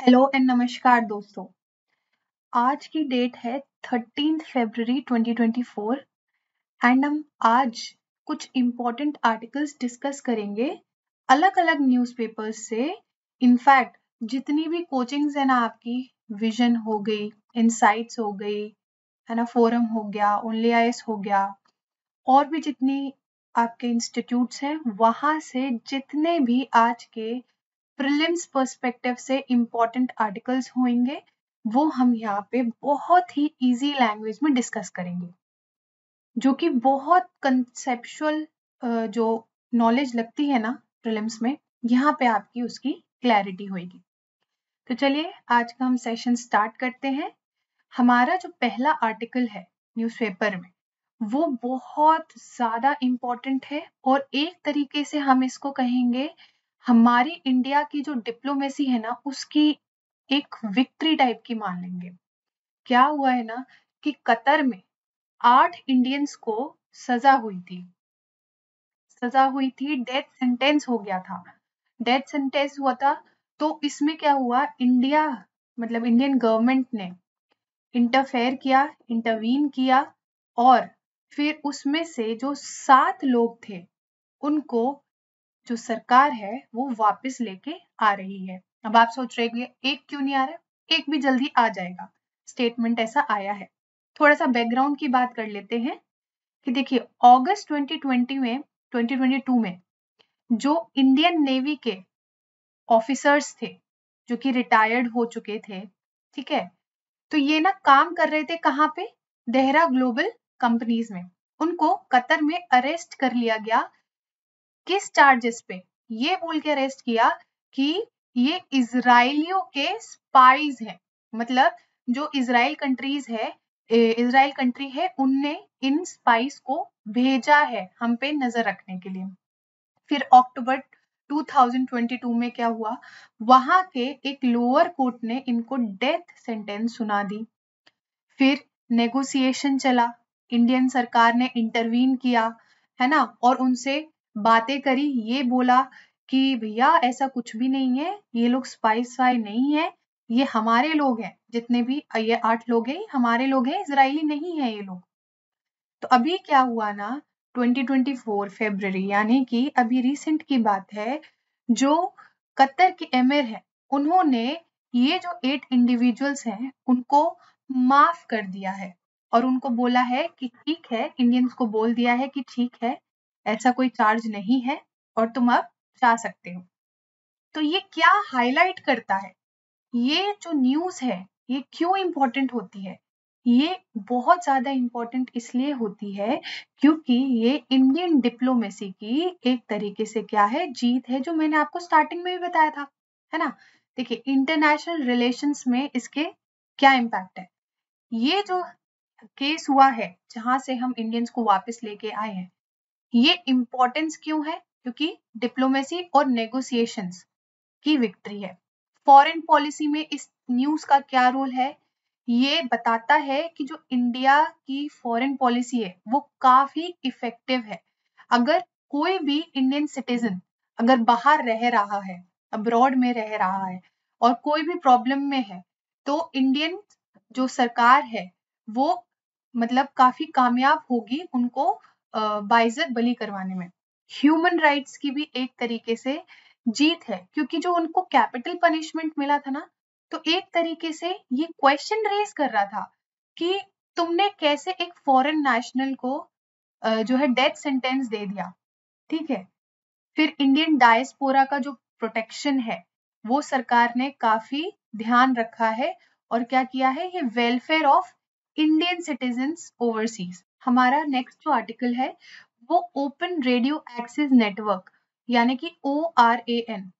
Hello and नमस्कार दोस्तों। आज की डेट है 13 फरवरी 2024 एंड हम आज कुछ इम्पोर्टेंट आर्टिकल्स डिस्कस करेंगे अलग अलग न्यूज़पेपर्स से। इनफैक्ट जितनी भी कोचिंग्स है ना, आपकी विजन हो गई, इनसाइट्स हो गई, है ना, फोरम हो गया, ओनली आईएएस हो गया, और भी जितनी आपके इंस्टीट्यूट्स हैं वहां से जितने भी आज के प्रीलिम्स पर्सपेक्टिव से इम्पोर्टेंट आर्टिकल्स होंगे वो हम यहाँ पे बहुत ही इजी लैंग्वेज में डिस्कस करेंगे, जो कि बहुत कंसेप्चुअल जो नॉलेज लगती है ना प्रीलिम्स में, यहाँ पे आपकी उसकी क्लैरिटी होगी। तो चलिए आज का हम सेशन स्टार्ट करते हैं। हमारा जो पहला आर्टिकल है न्यूज़पेपर में वो बहुत ज़्यादा इम्पोर्टेंट है और एक तरीके से हम इसको कहेंगे हमारी इंडिया की जो डिप्लोमेसी है ना उसकी एक विक्ट्री टाइप की मान लेंगे। क्या हुआ है ना कि कतर में 8 इंडियंस को सजा हुई थी, डेथ सेंटेंस हो गया था। डेथ सेंटेंस हुआ था तो इसमें क्या हुआ, इंडिया मतलब इंडियन गवर्नमेंट ने इंटरफेयर किया, इंटरवीन किया, और फिर उसमें से जो 7 लोग थे उनको जो सरकार है वो वापस लेके आ रही है। अब आप सोच रहे हैं एक क्यों नहीं आ रहा, एक भी जल्दी आ जाएगा, स्टेटमेंट ऐसा आया है। थोड़ा सा बैकग्राउंड की बात कर लेते हैं कि देखिए अगस्त 2022 में जो इंडियन नेवी के ऑफिसर्स थे जो कि रिटायर्ड हो चुके थे, ठीक है, तो ये ना काम कर रहे थे कहाँ पे, देहरा ग्लोबल कंपनीज में। उनको कतर में अरेस्ट कर लिया गया। किस चार्जेस पे, ये बोल के अरेस्ट किया कि ये इजराइलियों के स्पाइज हैं। मतलब जो इजराइल कंट्री है उनने इन स्पाइस को भेजा है हम पे नजर रखने के लिए। फिर अक्टूबर 2022 में क्या हुआ, वहां के एक लोअर कोर्ट ने इनको डेथ सेंटेंस सुना दी। फिर नेगोशिएशन चला, इंडियन सरकार ने इंटरवीन किया, है ना, और उनसे बातें करी, ये बोला कि भैया ऐसा कुछ भी नहीं है, ये लोग स्पाई नहीं है, ये हमारे लोग हैं, जितने भी ये 8 लोग हैं हमारे लोग हैं, इजरायली नहीं है ये लोग। तो अभी क्या हुआ ना, 2024 फरवरी यानी कि अभी रिसेंट की बात है, जो कतर के एमिर है उन्होंने ये जो 8 इंडिविजुअल्स हैं उनको माफ कर दिया है और उनको बोला है कि ठीक है, इंडियंस को बोल दिया है कि ठीक है, ऐसा कोई चार्ज नहीं है और तुम अब जा सकते हो। तो ये क्या हाईलाइट करता है, ये जो न्यूज़ है ये क्यों इम्पोर्टेंट होती है, ये बहुत ज़्यादा इम्पोर्टेंट इसलिए होती है क्योंकि ये इंडियन डिप्लोमेसी की एक तरीके से क्या है, जीत है, जो मैंने आपको स्टार्टिंग में भी बताया था, है ना। देखिए इंटरनेशनल रिलेशंस में इसके क्या इम्पैक्ट है। ये जो केस हुआ है जहां से हम इंडियंस को वापस लेके आए हैं, ये इम्पोर्टेंस क्यों है, क्योंकि डिप्लोमेसी और नेगोशिएशंस की विक्ट्री है। फॉरेन पॉलिसी में इस न्यूज़ का क्या रोल है, ये बताता है कि जो इंडिया की फॉरेन पॉलिसी है वो काफी इफेक्टिव है। अगर कोई भी इंडियन सिटीजन अगर बाहर रह रहा है, अब्रॉड में रह रहा है और कोई भी प्रॉब्लम में है, तो इंडियन जो सरकार है वो मतलब काफी कामयाब होगी उनको बाइज्जत बरी करवाने में। ह्यूमन राइट्स की भी एक तरीके से जीत है, क्योंकि जो उनको कैपिटल पनिशमेंट मिला था ना, तो एक तरीके से ये क्वेश्चन रेज कर रहा था कि तुमने कैसे एक फॉरेन नेशनल को जो है डेथ सेंटेंस दे दिया, ठीक है। फिर इंडियन डायस्पोरा का जो प्रोटेक्शन है वो सरकार ने काफी ध्यान रखा है, और क्या किया है, ये welfare of Indian citizens overseas. हमारा नेक्स्ट जो आर्टिकल है वो ओपन रेडियो एक्सेस नेटवर्क यानी कि ORAN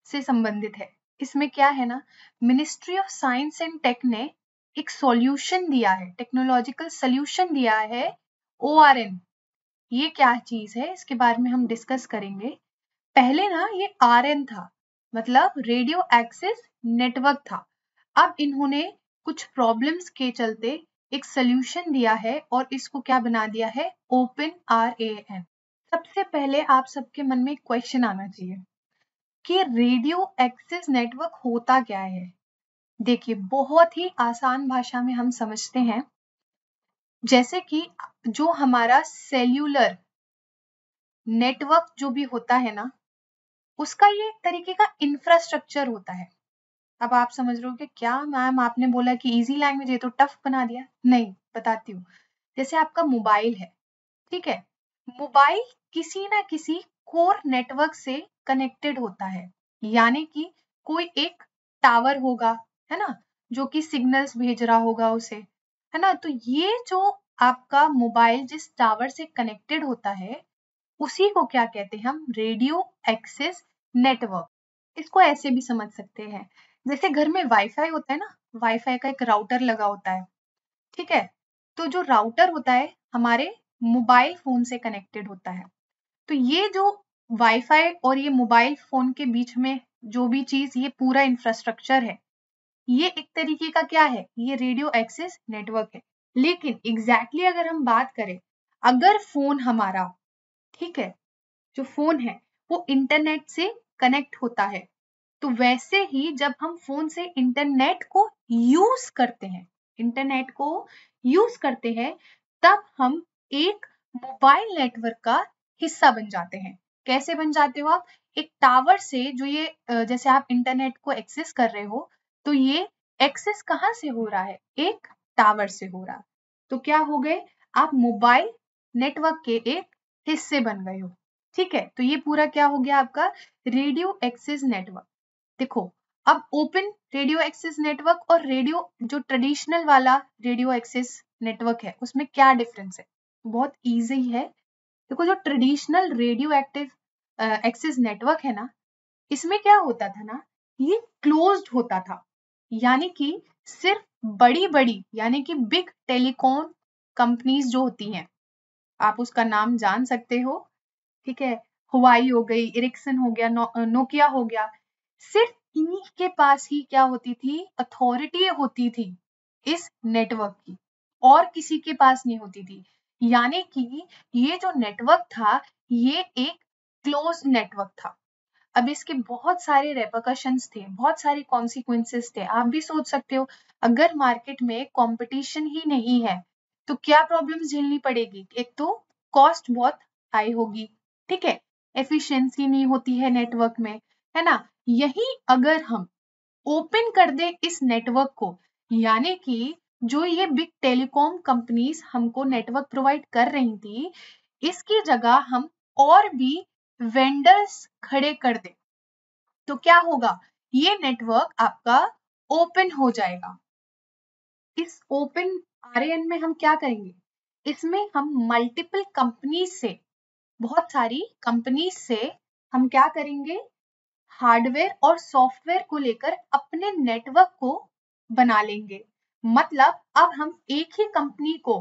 से संबंधित है। इसमें क्या है ना, ministry of science and tech ने एक सॉल्यूशन दिया है, टेक्नोलॉजिकल सॉल्यूशन दिया है ORN। ये क्या चीज है इसके बारे में हम डिस्कस करेंगे। पहले ना ये RN था, मतलब रेडियो एक्सेस नेटवर्क था। अब इन्होंने कुछ प्रॉब्लम्स के चलते एक सॉल्यूशन दिया है और इसको क्या बना दिया है, ओपन RAN। सबसे पहले आप सबके मन में एक क्वेश्चन आना चाहिए कि रेडियो एक्सेस नेटवर्क होता क्या है। देखिए बहुत ही आसान भाषा में हम समझते हैं, जैसे कि जो हमारा सेल्यूलर नेटवर्क जो भी होता है ना, उसका ये एक तरीके का इंफ्रास्ट्रक्चर होता है। अब आप समझ रहे हो कि क्या मैम आपने बोला कि इजी लैंग्वेज है तो टफ बना दिया? नहीं, बताती हूँ। जैसे आपका मोबाइल है, ठीक है, मोबाइल किसी ना किसी कोर नेटवर्क से कनेक्टेड होता है, यानी कि कोई एक टावर होगा, है ना, जो कि सिग्नल्स भेज रहा होगा उसे, है ना। तो ये जो आपका मोबाइल जिस टावर से कनेक्टेड होता है, उसी को क्या कहते हैं हम? Radio access network. इसको ऐसे भी समझ सकते हैं, जैसे घर में वाईफाई होता है ना, वाईफाई का एक राउटर लगा होता है, ठीक है, तो जो राउटर होता है हमारे मोबाइल फोन से कनेक्टेड होता है। तो ये जो वाईफाई और ये मोबाइल फोन के बीच में जो भी चीज, ये पूरा इंफ्रास्ट्रक्चर है, ये एक तरीके का क्या है? ये रेडियो एक्सेस नेटवर्क है। लेकिन एग्जैक्टली अगर हम बात करें, अगर फोन हमारा, ठीक है, जो फोन है वो इंटरनेट से कनेक्ट होता है, तो वैसे ही जब हम फोन से इंटरनेट को यूज करते हैं, इंटरनेट को यूज करते हैं, तब हम एक मोबाइल नेटवर्क का हिस्सा बन जाते हैं। कैसे बन जाते हो आप? एक टावर से जो ये जैसे आप इंटरनेट को एक्सेस कर रहे हो, तो ये एक्सेस कहाँ से हो रहा है? एक टावर से हो रहा है। तो क्या हो गए? आप मोबाइल नेटवर्क के एक हिस्से बन गए हो, ठीक है। तो ये पूरा क्या हो गया आपका? Radio access network. देखो, अब ओपन रेडियो एक्सेस नेटवर्क और रेडियो जो ट्रेडिशनल वाला रेडियो एक्सेस नेटवर्क है, उसमें क्या डिफरेंस है? बहुत इजी है। देखो, जो traditional radio active access network है ना, इसमें क्या होता था ना, ये क्लोज्ड होता था, यानी कि सिर्फ बड़ी बड़ी, यानी कि बिग टेलीकॉम कंपनीज जो होती हैं, आप उसका नाम जान सकते हो, ठीक है, हुआई हो गई, इरिक्सन हो गया, नोकिया हो गया, सिर्फ इन्हीं के पास ही क्या होती थी? अथॉरिटी होती थी इस नेटवर्क की, और किसी के पास नहीं होती थी। यानी कि ये जो नेटवर्क था, ये एक क्लोज नेटवर्क था। अब इसके बहुत सारे रेपरकशंस थे, बहुत सारे कॉन्सिक्वेंसेस थे। आप भी सोच सकते हो, अगर मार्केट में कंपटीशन ही नहीं है तो क्या प्रॉब्लम्स झेलनी पड़ेगी? एक तो कॉस्ट बहुत हाई होगी, ठीक है, एफिशिएंसी नहीं होती है नेटवर्क में, है ना। यही अगर हम ओपन कर दे इस नेटवर्क को, यानी कि जो ये बिग टेलीकॉम कंपनीज हमको नेटवर्क प्रोवाइड कर रही थी, इसकी जगह हम और भी वेंडर्स खड़े कर दे, तो क्या होगा? ये नेटवर्क आपका ओपन हो जाएगा। इस ओपन आरएएन में हम क्या करेंगे? इसमें हम मल्टीपल कंपनीज से, बहुत सारी कंपनीज से हम क्या करेंगे? हार्डवेयर और सॉफ्टवेयर को लेकर अपने नेटवर्क को बना लेंगे। मतलब अब हम एक ही कंपनी को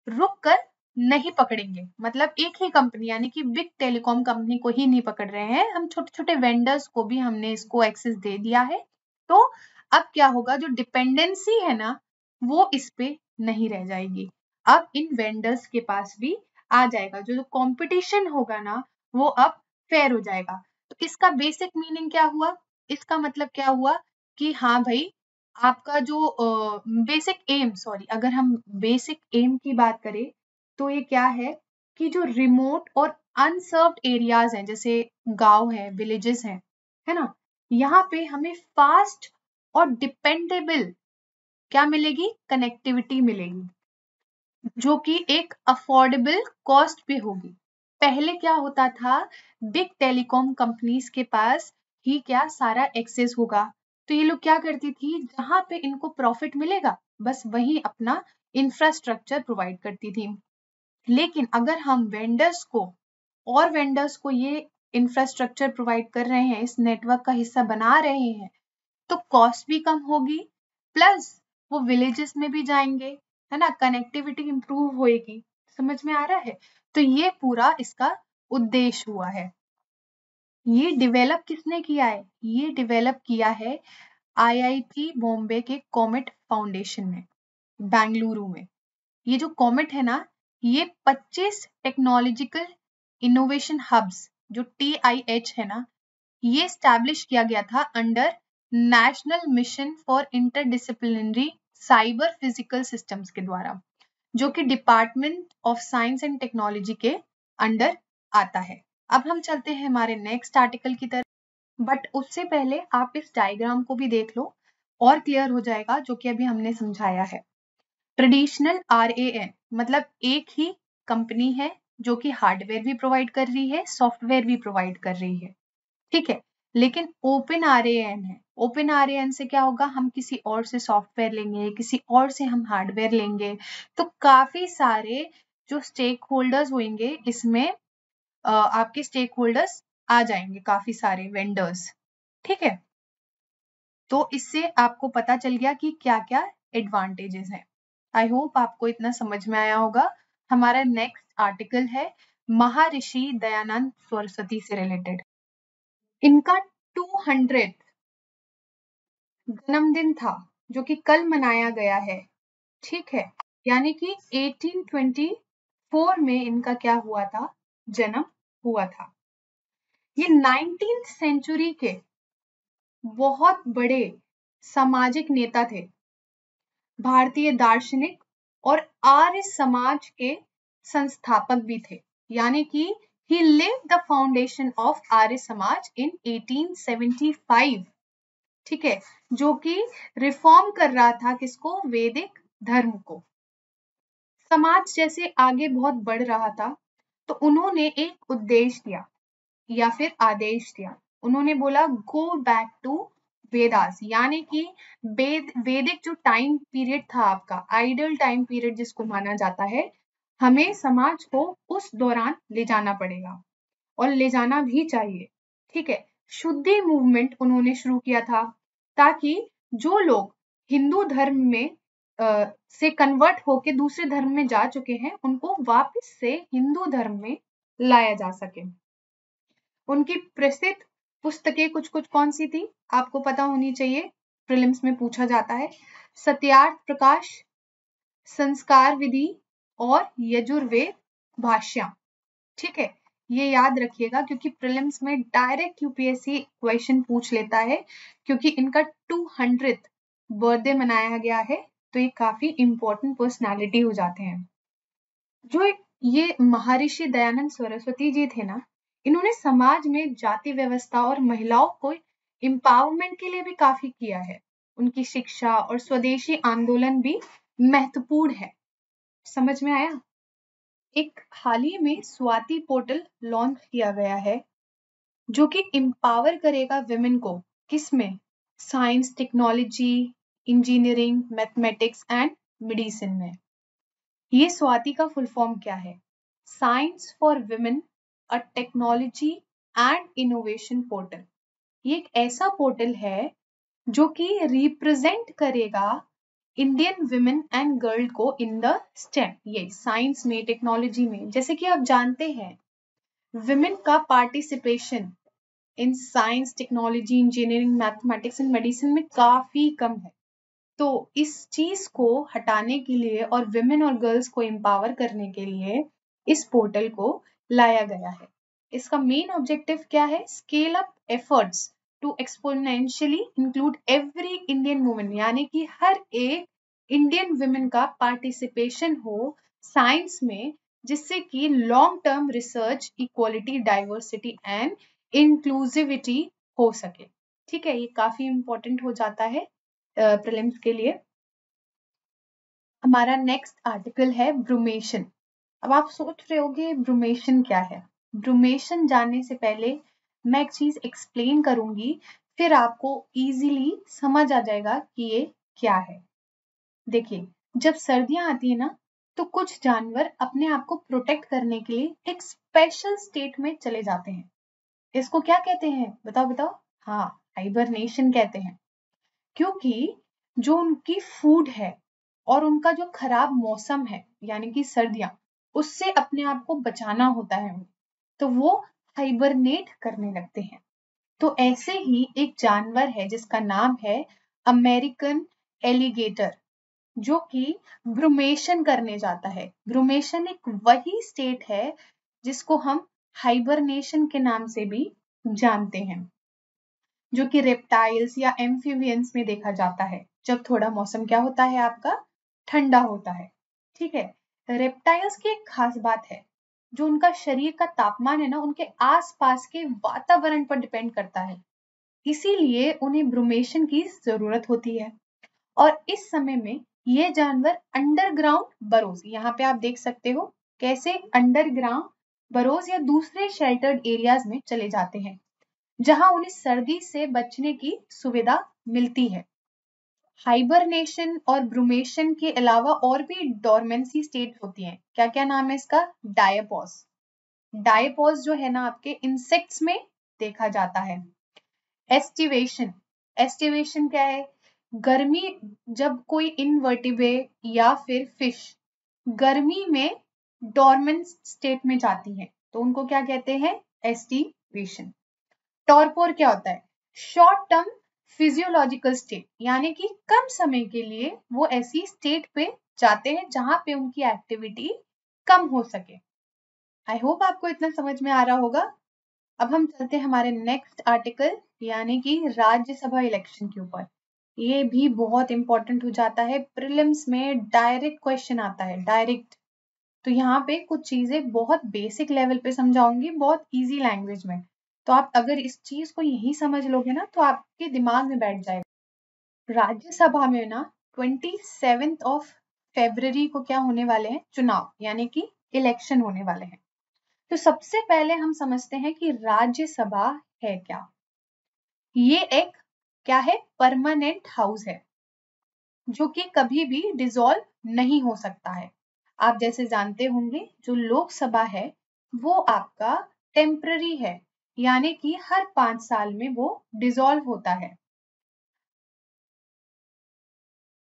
रुक कर नहीं पकड़ेंगे, मतलब एक ही कंपनी, यानी कि बिग टेलीकॉम कंपनी को ही नहीं पकड़ रहे हैं हम, छोटे छोटे वेंडर्स को भी हमने इसको एक्सेस दे दिया है। तो अब क्या होगा? जो डिपेंडेंसी है ना, वो इस पे नहीं रह जाएगी, अब इन वेंडर्स के पास भी आ जाएगा। जो कंपटीशन होगा ना, वो अब फेयर हो जाएगा। तो इसका बेसिक मीनिंग क्या हुआ? इसका मतलब क्या हुआ कि हाँ भाई, आपका जो बेसिक एम, सॉरी, अगर हम बेसिक एम की बात करें, तो ये क्या है कि जो रिमोट और अनसर्व्ड एरियाज हैं, जैसे गांव है, विलेजेस हैं, है ना, यहाँ पे हमें फास्ट और डिपेंडेबल क्या मिलेगी? कनेक्टिविटी मिलेगी, जो कि एक अफोर्डेबल कॉस्ट पे होगी। पहले क्या होता था? बिग टेलीकॉम कंपनीज के पास ही क्या सारा एक्सेस होगा, तो ये लोग क्या करती थी? जहां पे इनको प्रॉफिट मिलेगा, बस वही अपना इंफ्रास्ट्रक्चर प्रोवाइड करती थी। लेकिन अगर हम वेंडर्स को ये इंफ्रास्ट्रक्चर प्रोवाइड कर रहे हैं, इस नेटवर्क का हिस्सा बना रहे हैं, तो कॉस्ट भी कम होगी, प्लस वो विलेजेस में भी जाएंगे, है ना, कनेक्टिविटी इंप्रूव होएगी। समझ में आ रहा है? तो ये पूरा इसका उद्देश्य हुआ है। ये डेवलप किसने किया है? ये डेवलप किया है आईआईटी बॉम्बे के कॉमेट फाउंडेशन में, बेंगलुरु में। ये जो कॉमेट है ना, ये 25 टेक्नोलॉजिकल इनोवेशन हब्स, जो TIH है ना, ये स्टैब्लिश किया गया था under national mission for interdisciplinary cyber physical systems के द्वारा, जो कि department of science and technology के अंडर आता है। अब हम चलते हैं हमारे नेक्स्ट आर्टिकल की तरफ, बट उससे पहले आप इस डायग्राम को भी देख लो और क्लियर हो जाएगा जो कि अभी हमने समझाया है। ट्रेडिशनल RAN मतलब एक ही कंपनी है जो कि हार्डवेयर भी प्रोवाइड कर रही है, सॉफ्टवेयर भी प्रोवाइड कर रही है, ठीक है। लेकिन ओपन RAN है, ओपन RAN से क्या होगा, हम किसी और से सॉफ्टवेयर लेंगे, किसी और से हम हार्डवेयर लेंगे, तो काफी सारे जो स्टेक होल्डर्स होंगे इसमें आपके स्टेक होल्डर्स आ जाएंगे, काफी सारे वेंडर्स, ठीक है। तो इससे आपको पता चल गया कि क्या क्या एडवांटेजेस हैं। आई होप आपको इतना समझ में आया होगा। हमारा नेक्स्ट आर्टिकल है महर्षि दयानंद सरस्वती से रिलेटेड। इनका 200 जन्मदिन था जो कि कल मनाया गया है, ठीक है। यानी कि 1824 में इनका क्या हुआ था, जन्म हुआ था। ये 19th सेंचुरी के बहुत बड़े सामाजिक नेता थे, भारतीय दार्शनिक और आर्य समाज के संस्थापक भी थे। यानी कि he laid the foundation of Arya Samaj in 1875, ठीक है, जो कि रिफॉर्म कर रहा था किसको, वैदिक धर्म को। समाज जैसे आगे बहुत बढ़ रहा था तो उन्होंने एक उद्देश्य दिया या फिर आदेश दिया। उन्होंने बोला गो बैक टू वेदास, यानी कि वैदिक जो टाइम पीरियड था आपका, आइडल टाइम पीरियड जिसको माना जाता है, हमें समाज को उस दौरान ले जाना पड़ेगा और ले जाना भी चाहिए, ठीक है। शुद्धि मूवमेंट उन्होंने शुरू किया था ताकि जो लोग हिंदू धर्म में से कन्वर्ट होके दूसरे धर्म में जा चुके हैं उनको वापस से हिंदू धर्म में लाया जा सके। उनकी प्रसिद्ध पुस्तकें कुछ कुछ कौन सी थी आपको पता होनी चाहिए, प्रीलिम्स में पूछा जाता है। सत्यार्थ प्रकाश, संस्कार विधि और यजुर्वेद भाष्य, ठीक है। ये याद रखिएगा क्योंकि प्रीलिम्स में डायरेक्ट यूपीएससी क्वेश्चन पूछ लेता है, क्योंकि इनका 200th बर्थडे मनाया गया है तो ये काफी इंपॉर्टेंट पर्सनालिटी हो जाते हैं। जो ये महर्षि दयानंद सरस्वती जी थे ना, इन्होंने समाज में जाति व्यवस्था और महिलाओं को एम्पावरमेंट के लिए भी काफी किया है। उनकी शिक्षा और स्वदेशी आंदोलन भी महत्वपूर्ण है। समझ में आया। एक हाल ही में स्वाति पोर्टल लॉन्च किया गया है जो कि एम्पावर करेगा विमेन को, किसमें, science, technology, engineering, mathematics and medicine में। ये स्वाति का फुल फॉर्म क्या है, science for women a technology and innovation portal. ये एक ऐसा पोर्टल है जो कि रिप्रेजेंट करेगा इंडियन विमेन एंड गर्ल को इन द स्टेम, ये साइंस में, टेक्नोलॉजी में। जैसे कि आप जानते हैं विमेन का participation in science, technology, engineering, mathematics and medicine में काफी कम है। तो इस चीज को हटाने के लिए और विमेन और गर्ल्स को एम्पावर करने के लिए इस पोर्टल को लाया गया है। इसका मेन ऑब्जेक्टिव क्या है, scale up efforts to exponentially include every Indian women, यानी कि हर एक इंडियन वुमेन का पार्टिसिपेशन हो साइंस में, जिससे कि long term research, equality, diversity and inclusivity हो सके, ठीक है। ये काफी इंपॉर्टेंट हो जाता है प्रीलिम्स के लिए। हमारा नेक्स्ट आर्टिकल है ब्रूमेशन। अब आप सोच रहे होगे ब्रूमेशन क्या है। ब्रूमेशन जानने से पहले मैं एक चीज एक्सप्लेन करूंगी, फिर आपको इजीली समझ आ जाएगा कि ये क्या है। देखिए, जब सर्दियां आती है ना तो कुछ जानवर अपने आप को प्रोटेक्ट करने के लिए एक स्पेशल स्टेट में चले जाते हैं। इसको क्या कहते हैं, बताओ बताओ। हाँ, हाइबरनेशन कहते हैं। क्योंकि जो उनकी फूड है और उनका जो खराब मौसम है यानी कि सर्दियां, उससे अपने आप को बचाना होता है, तो वो हाइबरनेट करने लगते हैं। तो ऐसे ही एक जानवर है जिसका नाम है अमेरिकन एलिगेटर, जो कि ब्रूमेशन करने जाता है। ब्रूमेशन एक वही स्टेट है जिसको हम हाइबरनेशन के नाम से भी जानते हैं। जो कि रेप्टाइल्स या एम्फीबियंस में देखा जाता है जब थोड़ा मौसम क्या होता है आपका ठंडा होता है। ठीक है, रेप्टाइल्स की एक खास बात है, जो उनका शरीर का तापमान है ना उनके आसपास के वातावरण पर डिपेंड करता है, इसीलिए उन्हें ब्रूमेशन की जरूरत होती है। और इस समय में ये जानवर अंडरग्राउंड बरोज, यहाँ पे आप देख सकते हो कैसे अंडरग्राउंड बरोज या दूसरे शेल्टर्ड एरियाज में चले जाते हैं, जहां उन्हें सर्दी से बचने की सुविधा मिलती है। हाइबरनेशन और ब्रूमेशन के अलावा और भी डोरमेंसी स्टेट होती हैं। क्या क्या नाम है इसका? डायपॉज। डायपॉज जो है ना आपके इंसेक्ट्स में देखा जाता है। एस्टिवेशन, एस्टिवेशन क्या है? गर्मी, जब कोई इनवर्टिब्रे या फिर फिश गर्मी में डोरमेंट स्टेट में जाती है तो उनको क्या कहते हैं? एस्टिवेशन। टॉर्पोर क्या होता है? शॉर्ट टर्म फिजियोलॉजिकल स्टेट, यानी कि कम समय के लिए वो ऐसी स्टेट पे जाते हैं जहां पे उनकी एक्टिविटी कम हो सके। आई होप आपको इतना समझ में आ रहा होगा। अब हम चलते हैं हमारे नेक्स्ट आर्टिकल यानी कि राज्यसभा इलेक्शन के ऊपर। ये भी बहुत इंपॉर्टेंट हो जाता है, प्रीलिम्स में डायरेक्ट क्वेश्चन आता है, डायरेक्ट। तो यहाँ पे कुछ चीजें बहुत बेसिक लेवल पे समझाऊंगी, बहुत इजी लैंग्वेज में। तो आप अगर इस चीज को यही समझ लोगे ना तो आपके दिमाग में बैठ जाएगा। राज्यसभा में ना 27 फरवरी को क्या होने वाले हैं? चुनाव, यानी कि इलेक्शन होने वाले हैं। तो सबसे पहले हम समझते हैं कि राज्यसभा है क्या। ये एक क्या है? परमानेंट हाउस है जो कि कभी भी डिसॉल्व नहीं हो सकता है। आप जैसे जानते होंगे जो लोकसभा है वो आपका टेम्पररी है, यानी कि हर 5 साल में वो डिसॉल्व होता है।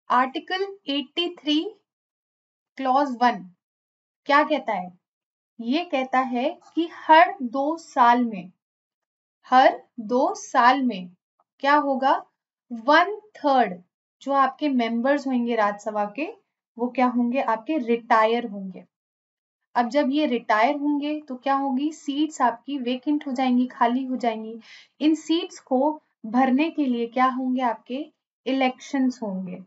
आर्टिकल 83 क्लॉज 1 क्या कहता है? ये कहता है कि हर 2 साल में क्या होगा? 1/3 जो आपके मेंबर्स होंगे राज्यसभा के वो क्या होंगे? आपके रिटायर होंगे। अब जब ये रिटायर होंगे तो क्या होगी? सीट्स आपकी वेकेंट हो जाएंगी, खाली हो जाएंगी। इन सीट्स को भरने के लिए क्या होंगे? आपके इलेक्शंस होंगे,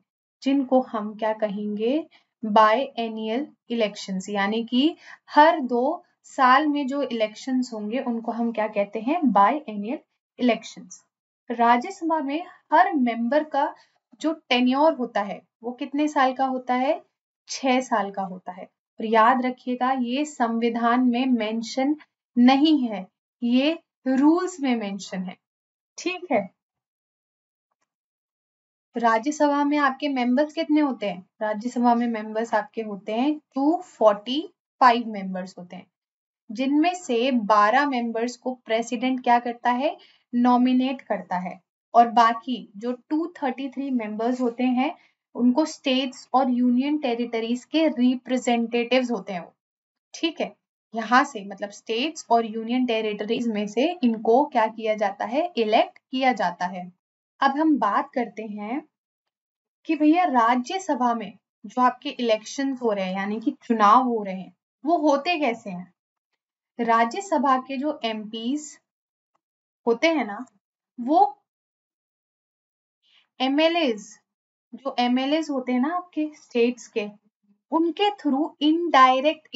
जिनको हम क्या कहेंगे? बाय एनियल इलेक्शंस, यानी कि हर 2 साल में जो इलेक्शंस होंगे उनको हम क्या कहते हैं? Bye एनियल elections. राज्यसभा में हर मेंबर का जो टेन्योर होता है वो कितने साल का होता है? 6 साल का होता है। और याद रखिएगा ये संविधान में मेंशन नहीं है, ये रूल्स में मेंशन है। ठीक है, राज्यसभा में आपके मेंबर्स कितने होते हैं? राज्यसभा में मेंबर्स आपके होते हैं 245 मेंबर्स होते हैं, जिनमें से 12 मेंबर्स को प्रेसिडेंट क्या करता है? नॉमिनेट करता है। और बाकी जो 233 मेंबर्स होते हैं उनको स्टेट्स और यूनियन टेरिटरीज के रिप्रेजेंटेटिव्स होते हैं वो। ठीक है, यहाँ से मतलब स्टेट्स और यूनियन टेरिटरीज में से इनको क्या किया जाता है? इलेक्ट किया जाता है। अब हम बात करते हैं कि भैया राज्यसभा में जो आपके इलेक्शंस हो रहे हैं यानी कि चुनाव हो रहे हैं वो होते कैसे हैं? राज्यसभा के जो एमपीज होते हैं ना वो एमएलएज, जो एमएलएज होते हैं ना आपके स्टेट्स के, उनके थ्रू इनडायरेक्ट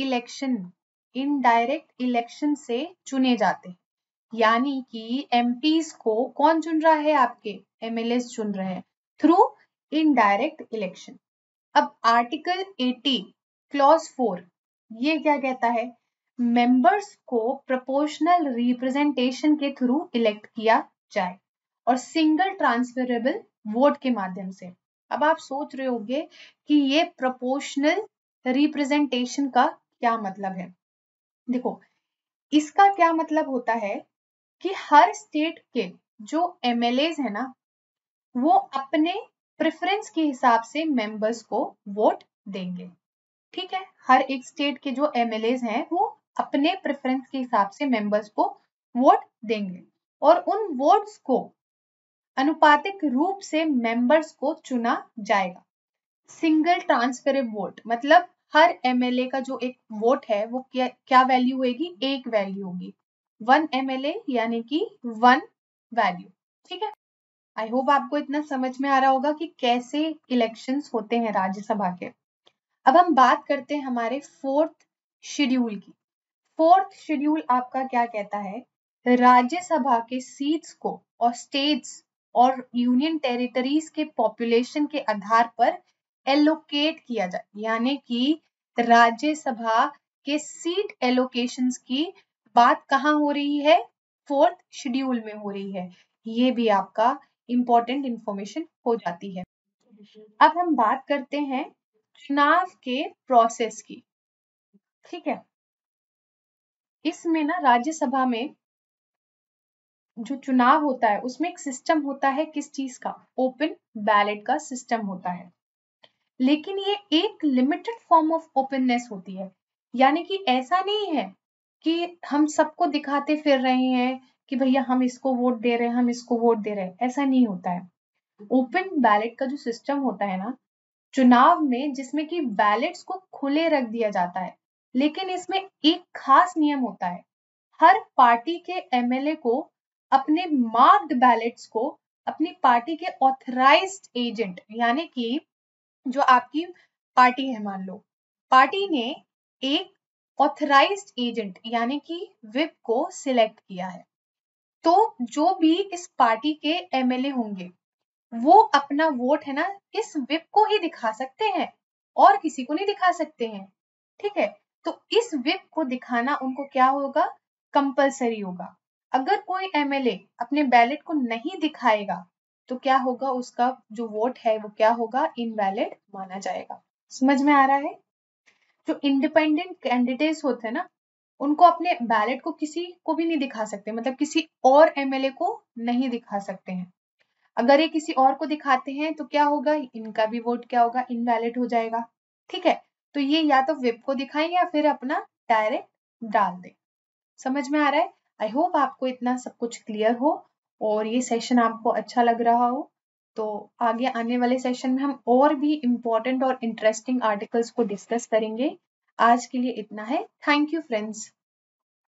इलेक्शन से चुने जाते हैं। यानी कि एमपीज को कौन चुन रहा है? आपके एमएलएज चुन रहे हैं थ्रू इनडायरेक्ट इलेक्शन। अब आर्टिकल 80 क्लॉज 4 ये क्या कहता है? मेंबर्स को प्रोपोर्शनल रिप्रेजेंटेशन के थ्रू इलेक्ट किया जाए और सिंगल ट्रांसफरेबल वोट के माध्यम से। अब आप सोच रहे होंगे कि ये प्रोपोर्शनल रिप्रेजेंटेशन का क्या मतलब है? देखो, इसका क्या मतलब होता है कि हर स्टेट के जो एमएलएज है ना वो अपने प्रेफरेंस के हिसाब से मेंबर्स को वोट देंगे। ठीक है, हर एक स्टेट के जो एमएलएज हैं वो अपने प्रेफरेंस के हिसाब से मेंबर्स को वोट देंगे और उन वोट्स को अनुपातिक रूप से मेंबर्स को चुना जाएगा। सिंगल ट्रांसफरेबल वोट मतलब हर एमएलए का जो एक वोट है वो क्या वैल्यू होगी? एक वैल्यू होगी। 1 एमएलए यानी कि 1 वैल्यू। ठीक है, आई होप आपको इतना समझ में आ रहा होगा कि कैसे इलेक्शंस होते हैं राज्यसभा के। अब हम बात करते हैं हमारे फोर्थ शेड्यूल की। फोर्थ शेड्यूल आपका क्या कहता है, राज्यसभा के सीट्स को और स्टेट्स और यूनियन टेरिटरीज के पॉपुलेशन के आधार पर एलोकेट किया जाए, यानी कि राज्यसभा के सीट एलोकेशंस की बात कहाँ हो रही है, फोर्थ शेड्यूल में हो रही है। ये भी आपका इंपॉर्टेंट इंफॉर्मेशन हो जाती है। अब हम बात करते हैं चुनाव के प्रोसेस की। ठीक है, इसमें ना राज्यसभा में जो चुनाव होता है उसमें एक सिस्टम होता है, किस चीज का, ओपन बैलेट का सिस्टम होता है। लेकिन ये एक लिमिटेड फॉर्म ऑफ ओपननेस होती है, यानी कि ऐसा नहीं है कि हम सबको दिखाते फिर रहे हैं कि भैया हम इसको वोट दे रहे हैं, हम इसको वोट दे रहे हैं, ऐसा नहीं होता है। ओपन बैलेट का जो सिस्टम होता है ना चुनाव में, जिसमें कि बैलेट्स को खुले रख दिया जाता है, लेकिन इसमें एक खास नियम होता है, हर पार्टी के एमएलए को अपने मार्क्ड बैलेट्स को अपनी पार्टी के ऑथराइज्ड एजेंट, यानी कि जो आपकी पार्टी है, मान लो पार्टी ने एक ऑथराइज्ड एजेंट यानी कि विप को सिलेक्ट किया है, तो जो भी इस पार्टी के एमएलए होंगे वो अपना वोट है ना इस विप को ही दिखा सकते हैं और किसी को नहीं दिखा सकते हैं। ठीक है, तो इस विप को दिखाना उनको क्या होगा, कंपलसरी होगा। अगर कोई एमएलए अपने बैलेट को नहीं दिखाएगा तो क्या होगा, उसका जो वोट है वो क्या होगा, इनवैलिड माना जाएगा। समझ में आ रहा है। जो इंडिपेंडेंट कैंडिडेट्स होते हैं ना उनको अपने बैलेट को किसी को भी नहीं दिखा सकते, मतलब किसी और एमएलए को नहीं दिखा सकते हैं। अगर ये किसी और को दिखाते हैं तो क्या होगा, इनका भी वोट क्या होगा, इनवैलिड हो जाएगा। ठीक है, तो ये या तो विप को दिखाएं या फिर अपना डायरेक्ट डाल दें। समझ में आ रहा है। आई होप आपको इतना सब कुछ क्लियर हो और ये सेशन आपको अच्छा लग रहा हो। तो आगे आने वाले सेशन में हम और भी इम्पोर्टेंट और इंटरेस्टिंग आर्टिकल्स को डिस्कस करेंगे। आज के लिए इतना है। Thank you friends.